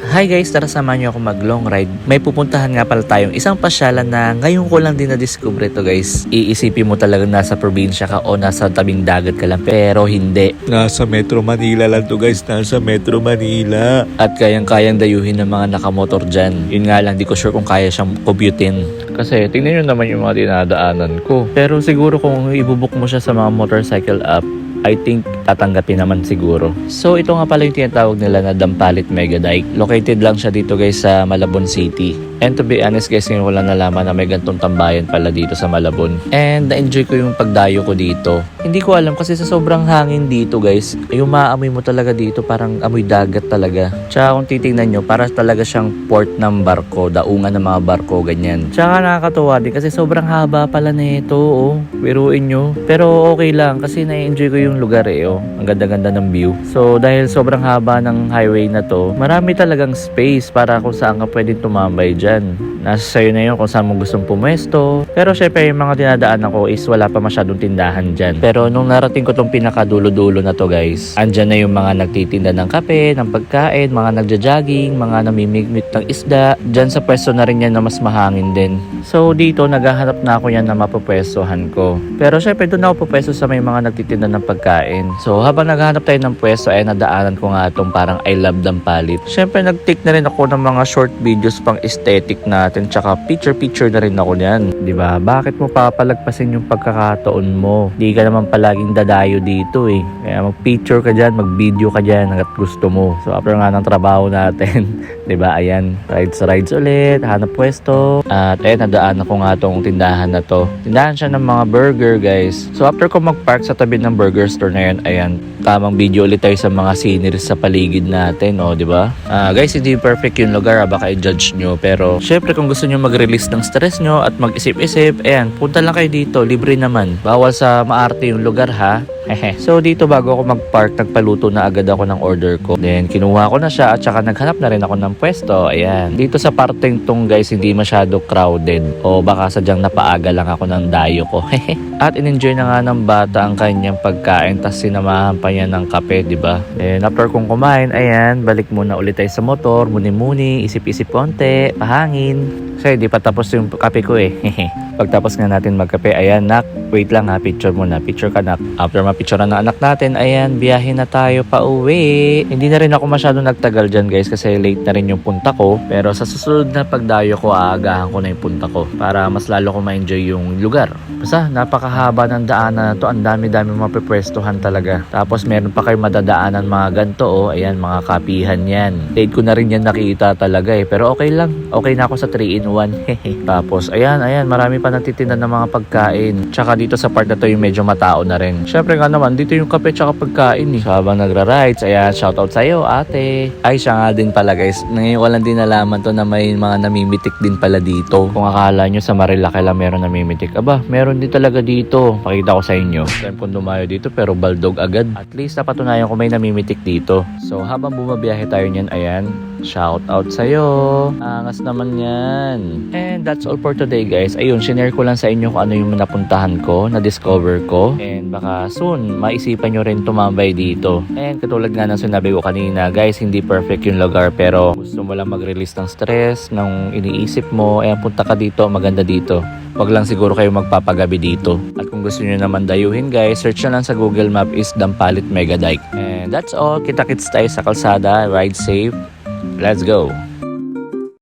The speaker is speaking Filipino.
Hi guys, tara samahan niyo ako mag long ride. May pupuntahan nga pala tayong isang pasyalan na ngayon ko lang din na-discover ito guys. Iisipin mo talaga nasa probinsya ka o nasa tabing dagat ka lang, pero hindi. Nasa Metro Manila lang to guys, nasa Metro Manila. At kayang-kayang dayuhin ng mga nakamotor dyan. Yun nga lang, di ko sure kung kaya siyang commutein. Kasi tingnan nyo naman yung mga dinadaanan ko. Pero siguro kung ibubuk mo siya sa mga motorcycle app, I think tatanggapin naman siguro. So ito nga pala yung tinatawag nila na Dampalit Mega Dike. Located lang siya dito guys sa Malabon City. And to be honest guys, ngayon ko lang nalaman na may gantong tambayan pala dito sa Malabon. And na-enjoy ko yung pagdayo ko dito. Hindi ko alam kasi sa sobrang hangin dito guys, yung maamoy mo talaga dito parang amoy dagat talaga. Tsaka kung titingnan nyo, para talaga siyang port ng barko, daungan ng mga barko, ganyan. Tsaka nakakatuwa din kasi sobrang haba pala nito, oh. Biruin nyo. Pero okay lang kasi na-enjoy ko yung lugar eh, oh. Ang ganda-ganda ng view. So dahil sobrang haba ng highway na to, marami talagang space para kung saan ka pwedeng tumambay dyan. Nasa sayo na yun kung saan mo gustong pumwesto. Pero syempre yung mga dinadaan ako is wala pa masyadong tindahan dyan. Pero nung narating ko tong pinakadulo-dulo na to guys, andyan na yung mga nagtitinda ng kape, ng pagkain, mga nagja-jogging, mga namimigmit ng isda. Dyan sa pwesto na rin yan na mas mahangin din. So dito naghahanap na ako yan na mapapwestohan ko. Pero syempre doon ako pupwesto sa may mga nagtitinda ng pagkain. So habang naghahanap tayo ng pwesto ay nadaanan ko nga itong parang I love Dampalit. Syempre nag-take na rin ako ng mga short videos pang aesthetic natin, tsaka picture na rin ako niyan. Diba? Bakit mo papalagpasin yung pagkakataon mo? Di ka naman palaging dadayo dito eh. Kaya mag-picture ka dyan, mag-video ka dyan hanggat gusto mo. So after nga ng trabaho natin, diba? Ayan, rides ulit, hanap pwesto. At ayan, nadaan ako nga tong tindahan na to. Tindahan siya ng mga burger guys. So after ko mag-park sa tabi ng burger store na yan, ayan, tamang video ulit tayo sa mga sceneries sa paligid natin, oh, diba? Guys, hindi perfect yung lugar, baka i-judge nyo. Pero syempre kung gusto nyo mag-release ng stress nyo at mag-isip-isip, ayan, punta lang kayo dito, libre naman. Bawal sa maarte yung lugar ha. So dito bago ako mag-park, nagpaluto na agad ako ng order ko. Then kinuha ko na siya at saka naghanap na rin ako ng pwesto. Ayan. Dito sa parteng tong guys, hindi masyado crowded. O baka sadyang napaaga lang ako ng dayo ko. At in-enjoy na nga ng bata ang kanyang pagkain. Tapos sinamahan pa niya ng kape, diba? Then after kong kumain, ayan, balik muna ulit tayo sa motor. Muni-muni, isip-isip konti, pahangin. Kasi di pa tapos yung kape ko eh. Pagtapos nga natin magkape, ayan nak, wait lang ha, picture muna. Picture ka nak. After mapicturean ng anak natin, ayan, biyahe na tayo pa uwi. Hindi na rin ako masyado nagtagal dyan guys kasi late na rin yung punta ko. Pero sa susunod na pagdayo ko, aagahan ko na yung punta ko para mas lalo ko ma-enjoy yung lugar. Basta napakahaba ng daanan na to. Ang dami-dami mapipwestuhan talaga. Tapos meron pa kayo madadaanan mga ganito, oh. Ayan, mga kapihan yan. Late ko na rin yan nakita talaga eh. Pero okay lang. Okay na ako sa 3-in-1. Tapos ayan, marami pa natitinda ng mga pagkain. Tsaka dito sa part na to yung medyo matao na rin. Syempre nga naman, dito yung kape tsaka pagkain eh. So habang nagra-rides, ayan, shoutout sa'yo ate. Ay, siya nga din pala guys. Ngayon walang din nalaman to na may mga namimitik din pala dito. Kung akala nyo sa Marilaki lang meron namimitik. Aba, meron din talaga dito. Pakita ko sa inyo. Time kong dumayo dito pero baldog agad. At least napatunayan ko may namimitik dito. So habang bumabiyahe tayo niyan, ayan, shout out sa'yo. Angas naman yan. And that's all for today guys. Ayun, shinare ko lang sa inyo kung ano yung napuntahan ko, na-discover ko. And baka soon, maisipan nyo rin tumambay dito. And katulad nga ng sinabi ko kanina, guys, hindi perfect yung lugar. Pero gusto mo lang mag-release ng stress, ng iniisip mo, ayan, punta ka dito, maganda dito. Wag lang siguro kayo magpapagabi dito. At kung gusto nyo naman dayuhin guys, search na lang sa Google Map is Dampalit Mega Dike. And that's all. Kita-kits tayo sa kalsada. Ride safe. Let's go!